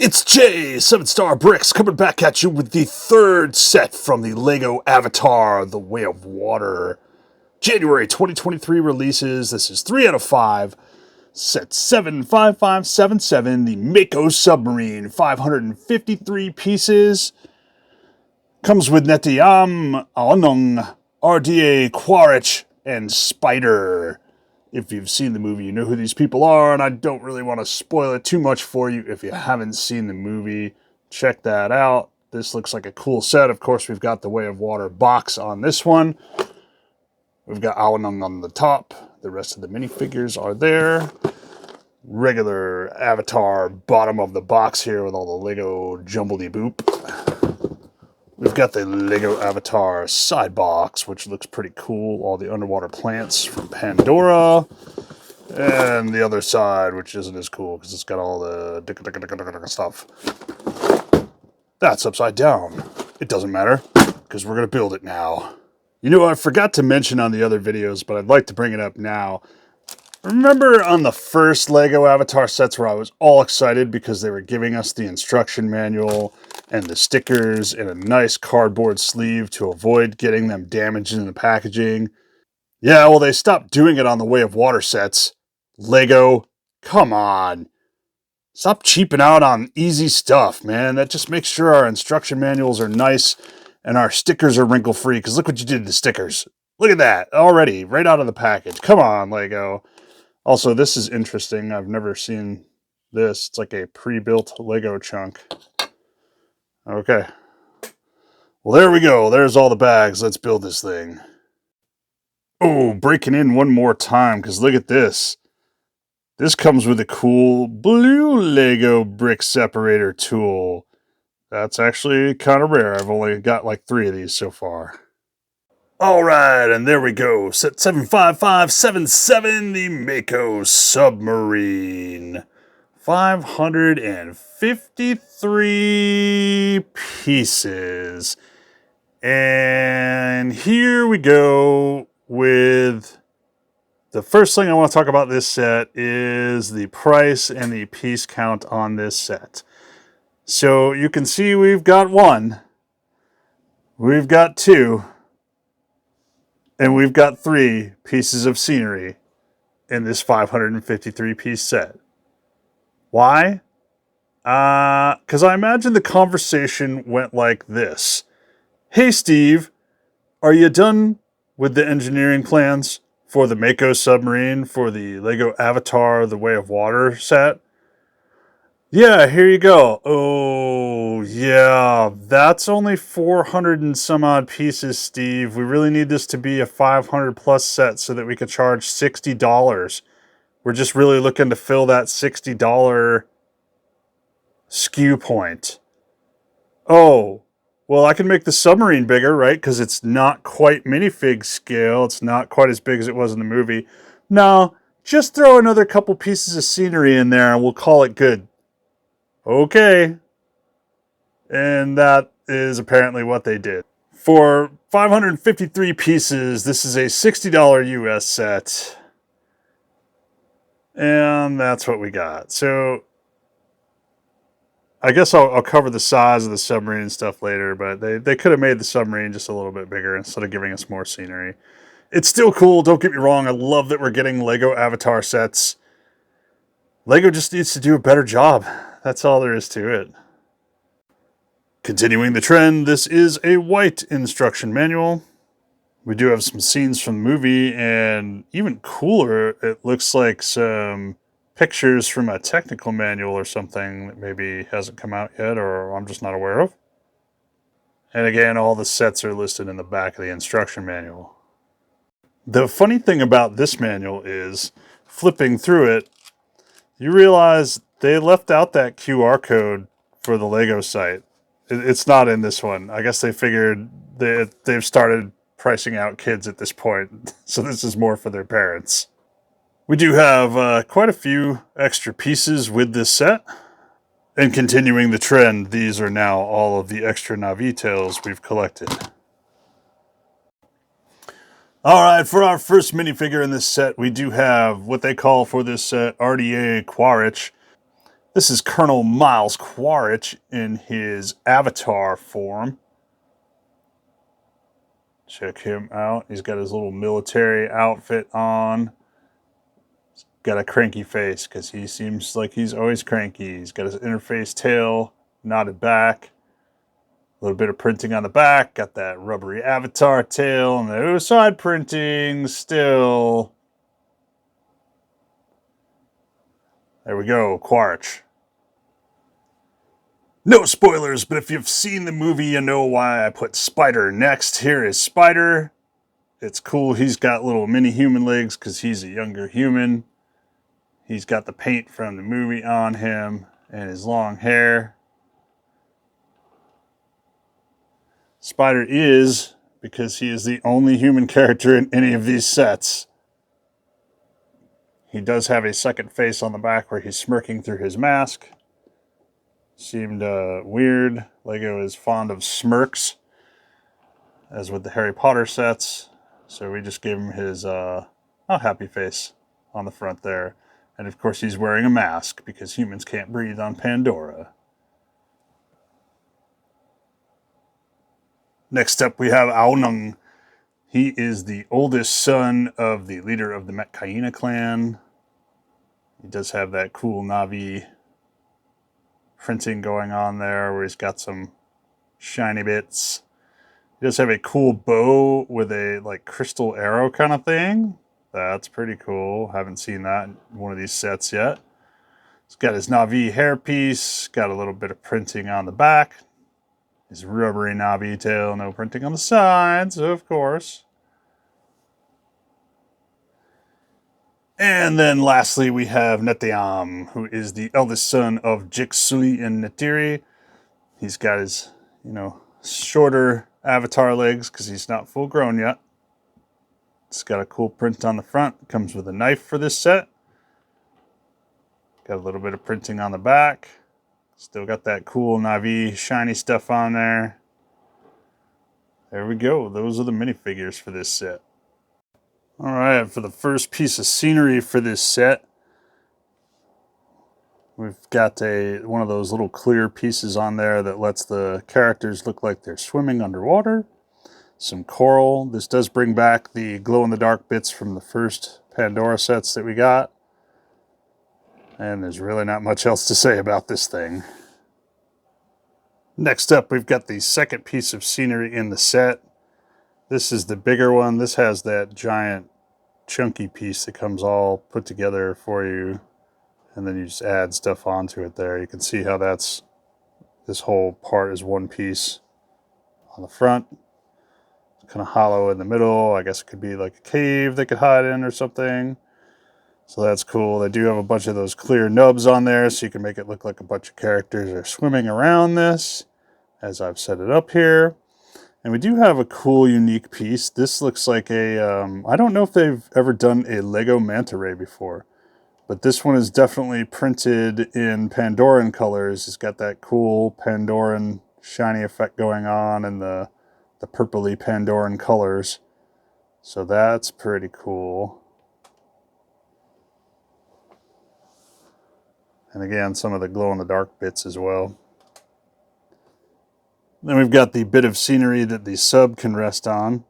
It's Jay, 7-Star Bricks, coming back at you with the third set from the LEGO Avatar, The Way of Water. January 2023 releases. This is 3 out of 5. Set 75577, the Mako Submarine, 553 pieces. Comes with Nettiam, ao'nung, RDA, Quaritch, and Spider. If you've seen the movie, you know who these people are, and I don't really want to spoil it too much for you if you haven't seen the movie. Check that out. This looks like a cool set. Of course, we've got the Way of Water box on this one. We've got ao'nung on the top. The rest of the minifigures are there. Regular Avatar bottom of the box here with all the Lego jumbledy-boop. We've got the LEGO Avatar side box, which looks pretty cool. All the underwater plants from Pandora. And the other side, which isn't as cool because it's got all the stuff. That's upside down. It doesn't matter because we're going to build it now. You know, I forgot to mention on the other videos, but I'd like to bring it up now. Remember on the first LEGO Avatar sets where I was all excited because they were giving us the instruction manual and the stickers in a nice cardboard sleeve to avoid getting them damaged in the packaging? Yeah, well, they stopped doing it on the Way of Water sets. LEGO, come on. Stop cheaping out on easy stuff, man. That just makes sure our instruction manuals are nice and our stickers are wrinkle-free, because look what you did to the stickers. Look at that, already, right out of the package. Come on, LEGO. Also, this is interesting. I've never seen this. It's like a pre-built Lego chunk. Okay. Well, there we go. There's all the bags. Let's build this thing. Oh, breaking in one more time, because look at this. This comes with a cool blue Lego brick separator tool. That's actually kind of rare. I've only got like 3 of these so far. All right, and there we go. Set 75577, the Mako Submarine. 553 pieces. And here we go with the first thing I want to talk about this set is the price and the piece count on this set. So you can see we've got 1, we've got 2, and we've got 3 pieces of scenery in this 553 piece set. Why? Because I imagine the conversation went like this. Hey Steve, are you done with the engineering plans for the Mako Submarine for the LEGO Avatar The Way of Water set? Yeah, here you go. Oh, yeah, that's only 400 and some odd pieces, Steve. We really need this to be a 500 plus set so that we could charge $60. We're just really looking to fill that $60 SKU point. Oh, well, I can make the submarine bigger, right? Because it's not quite minifig scale. It's not quite as big as it was in the movie. No, just throw another couple pieces of scenery in there and we'll call it good. Okay. And that is apparently what they did. For 553 pieces, this is a $60 US set. And that's what we got. So I guess I'll cover the size of the submarine and stuff later, but they could have made the submarine just a little bit bigger instead of giving us more scenery. It's still cool, don't get me wrong. I love that we're getting LEGO Avatar sets. LEGO just needs to do a better job. That's all there is to it. Continuing the trend, this is a white instruction manual. We do have some scenes from the movie, and even cooler, it looks like some pictures from a technical manual or something that maybe hasn't come out yet, or I'm just not aware of. And again, all the sets are listed in the back of the instruction manual. The funny thing about this manual is, flipping through it, you realize they left out that QR code for the LEGO site. It's not in this one. I guess they figured they've started pricing out kids at this point, so this is more for their parents. We do have quite a few extra pieces with this set. And continuing the trend, these are now all of the extra Na'vi tails we've collected. Alright, for our first minifigure in this set, we do have what they call for this set RDA Quaritch. This is Colonel Miles Quaritch in his avatar form. Check him out. He's got his little military outfit on. He's got a cranky face because he seems like he's always cranky. He's got his interface tail knotted back. A little bit of printing on the back. Got that rubbery avatar tail. And no side printing still. There we go, Quaritch. No spoilers, but if you've seen the movie, you know why I put Spider next. Here is Spider. It's cool. He's got little mini human legs because he's a younger human. He's got the paint from the movie on him and his long hair. Spider is, because he is the only human character in any of these sets. He does have a second face on the back where he's smirking through his mask. Seemed weird. Lego is fond of smirks, as with the Harry Potter sets. So we just gave him his happy face on the front there. And of course he's wearing a mask because humans can't breathe on Pandora. Next up we have ao'nung. He is the oldest son of the leader of the Metkayina clan. He does have that cool Na'vi printing going on there where he's got some shiny bits. He does have a cool bow with a like crystal arrow kind of thing. That's pretty cool. Haven't seen that in one of these sets yet. He's got his Na'vi hairpiece. Got a little bit of printing on the back. His rubbery Na'vi tail. No printing on the sides, of course. And then lastly, we have Neteyam, who is the eldest son of Jixuli and Netiri. He's got his, shorter avatar legs because he's not full grown yet. It's got a cool print on the front. Comes with a knife for this set. Got a little bit of printing on the back. Still got that cool Na'vi shiny stuff on there. There we go. Those are the minifigures for this set. All right, for the first piece of scenery for this set, we've got one of those little clear pieces on there that lets the characters look like they're swimming underwater. Some coral. This does bring back the glow-in-the-dark bits from the first Pandora sets that we got. And there's really not much else to say about this thing. Next up, we've got the second piece of scenery in the set. This is the bigger one. This has that giant chunky piece that comes all put together for you. And then you just add stuff onto it there. You can see how this whole part is one piece on the front. It's kind of hollow in the middle. I guess it could be like a cave they could hide in or something. So that's cool. They do have a bunch of those clear nubs on there so you can make it look like a bunch of characters are swimming around this as I've set it up here. And we do have a cool, unique piece. This looks like I don't know if they've ever done a Lego manta ray before, but this one is definitely printed in Pandoran colors. It's got that cool Pandoran shiny effect going on and the purpley Pandoran colors. So that's pretty cool. And again, some of the glow-in-the-dark bits as well. Then we've got the bit of scenery that the sub can rest on.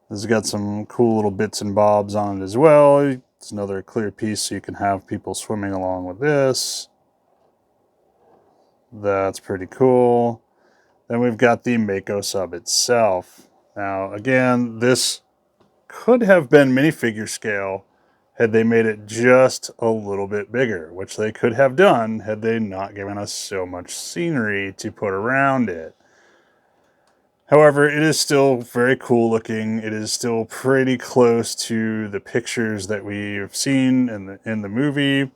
This has got some cool little bits and bobs on it as well. It's another clear piece so you can have people swimming along with this. That's pretty cool. Then we've got the Mako sub itself. Now, again, this could have been minifigure scale had they made it just a little bit bigger, which they could have done had they not given us so much scenery to put around it. However, it is still very cool looking. It is still pretty close to the pictures that we've seen in the movie.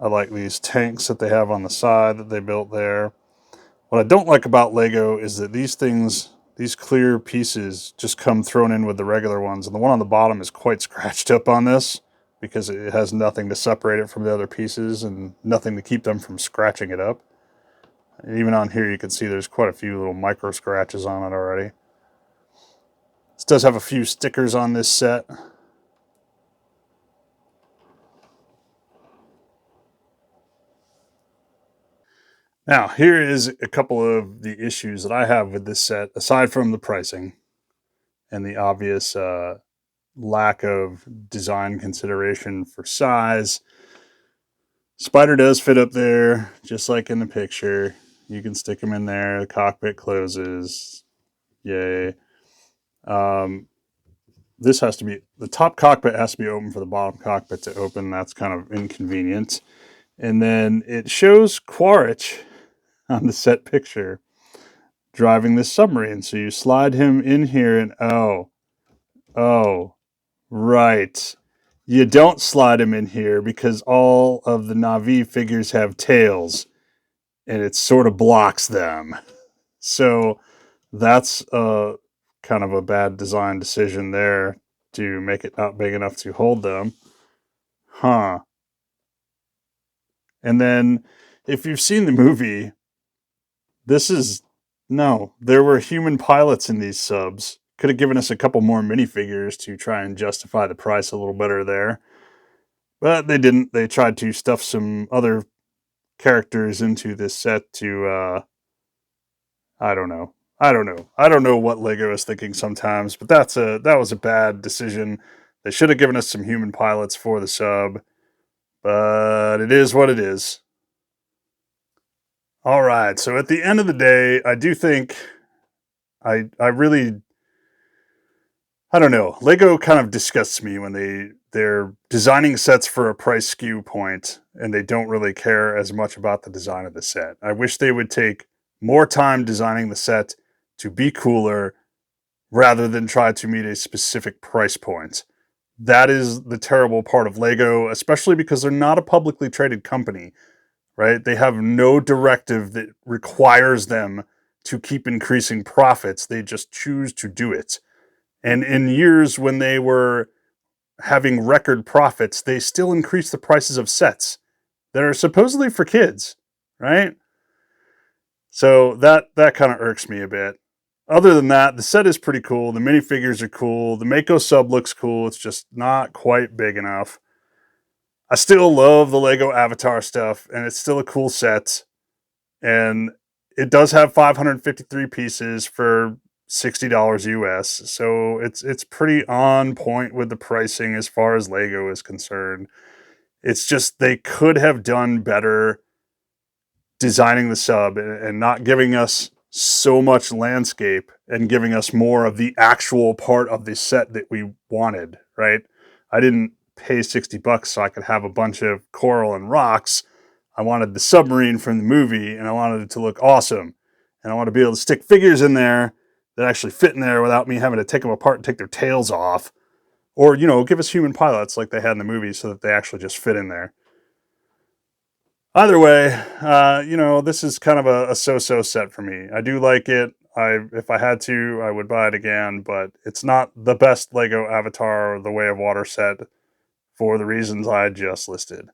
I like these tanks that they have on the side that they built there. What I don't like about Lego is that these clear pieces just come thrown in with the regular ones. And the one on the bottom is quite scratched up on this because it has nothing to separate it from the other pieces and nothing to keep them from scratching it up. Even on here you can see there's quite a few little micro scratches on it already. This does have a few stickers on this set. Now, here is a couple of the issues that I have with this set, aside from the pricing and the obvious lack of design consideration for size. Spider does fit up there, just like in the picture. You can stick him in there. The cockpit closes. Yay. This has to be, the top cockpit has to be open for the bottom cockpit to open. That's kind of inconvenient. And then it shows Quaritch on the set picture driving this submarine. So you slide him in here and oh, right. You don't slide him in here because all of the Na'vi figures have tails and it sort of blocks them. So that's kind of a bad design decision there to make it not big enough to hold them. Huh. And then if you've seen the movie, there were human pilots in these subs. Could have given us a couple more minifigures to try and justify the price a little better there. But they didn't. They tried to stuff some other characters into this set to, I don't know. I don't know what Lego is thinking sometimes, but that was a bad decision. They should have given us some human pilots for the sub, but it is what it is. All right, so at the end of the day, I do think I really, I don't know. Lego kind of disgusts me when they're designing sets for a price skew point and they don't really care as much about the design of the set. I wish they would take more time designing the set to be cooler rather than try to meet a specific price point. That is the terrible part of Lego, especially because they're not a publicly traded company, right? They have no directive that requires them to keep increasing profits. They just choose to do it. And in years when they were having record profits, they still increase the prices of sets that are supposedly for kids, right? So that kind of irks me a bit. Other than that, the set is pretty cool. The minifigures are cool. The Mako sub looks cool. It's just not quite big enough. I still love the Lego Avatar stuff, and it's still a cool set. And it does have 553 pieces for $60 US. So it's pretty on point with the pricing as far as Lego is concerned. It's just they could have done better designing the sub and not giving us so much landscape and giving us more of the actual part of the set that we wanted, right? I didn't pay $60 so I could have a bunch of coral and rocks. I wanted the submarine from the movie and I wanted it to look awesome. And I want to be able to stick figures in there that actually fit in there without me having to take them apart and take their tails off. Or, give us human pilots like they had in the movie so that they actually just fit in there. Either way, this is kind of a so-so set for me. I do like it. If I had to, I would buy it again, but it's not the best Lego Avatar or The Way of Water set for the reasons I just listed.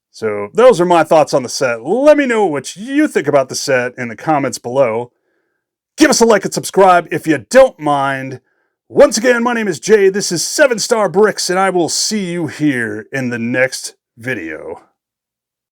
So those are my thoughts on the set. Let me know what you think about the set in the comments below. Give us a like and subscribe if you don't mind. Once again, my name is Jay. This is 7 Star Bricks, and I will see you here in the next video.